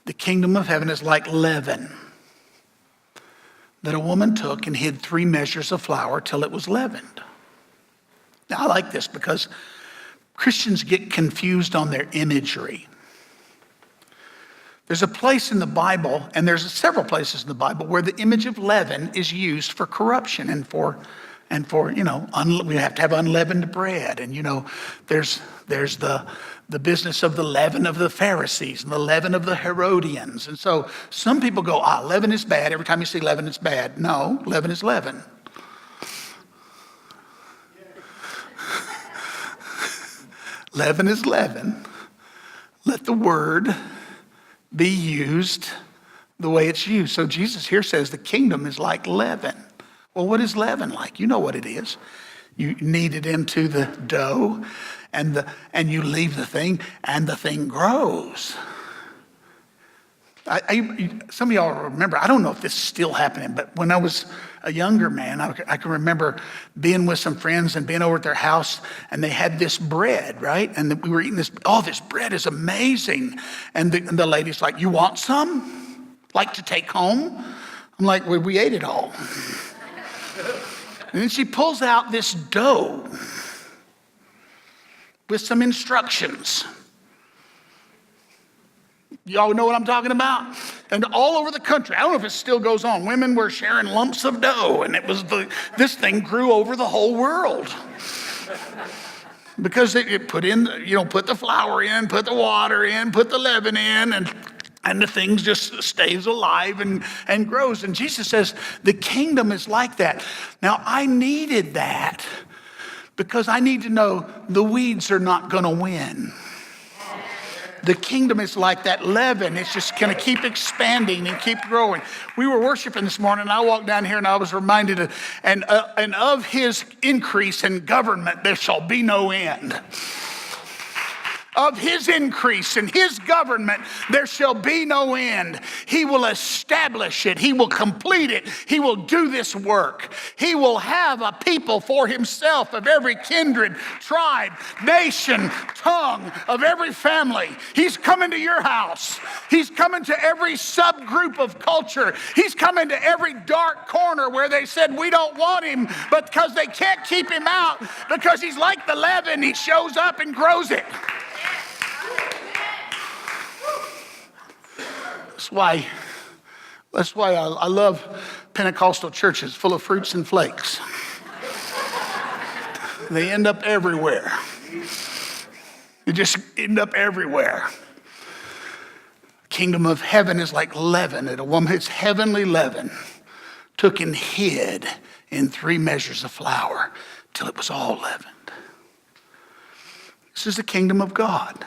The kingdom of heaven is like leaven that a woman took and hid 3 measures of flour till it was leavened. Now, I like this because Christians get confused on their imagery. There's a place in the Bible, and there's several places in the Bible, where the image of leaven is used for corruption and for we have to have unleavened bread. And, there's the business of the leaven of the Pharisees and the leaven of the Herodians. And so some people go, leaven is bad. Every time you see leaven, it's bad. No, leaven is leaven. Leaven is leaven. Let the word be used the way it's used. So Jesus here says the kingdom is like leaven. Well, what is leaven like? You know what it is. You knead it into the dough and you leave the thing and the thing grows. Some of y'all remember, I don't know if this is still happening, but when I was a younger man, I can remember being with some friends and being over at their house, and they had this bread, right? And we were eating this, this bread is amazing. And the lady's like, you want some? Like to take home? I'm like, well, we ate it all. And then she pulls out this dough with some instructions. Y'all know what I'm talking about? And all over the country, I don't know if it still goes on, women were sharing lumps of dough, and this thing grew over the whole world. Because it put the flour in, put the water in, put the leaven in, and the thing just stays alive and grows. And Jesus says, the kingdom is like that. Now, I needed that because I need to know the weeds are not going to win. The kingdom is like that leaven. It's just going to keep expanding and keep growing. We were worshiping this morning, and I walked down here, and I was reminded of his increase in government, there shall be no end. Of his increase in his government, there shall be no end. He will establish it. He will complete it. He will do this work. He will have a people for himself of every kindred, tribe, nation, tongue, of every family. He's coming to your house. He's coming to every subgroup of culture. He's coming to every dark corner where they said, we don't want him, but because they can't keep him out, because he's like the leaven, he shows up and grows it. That's why I love Pentecostal churches full of fruits and flakes. They end up everywhere. They just end up everywhere. Kingdom of heaven is like leaven. It's heavenly leaven. Took and hid in 3 measures of flour till it was all leavened. This is the kingdom of God.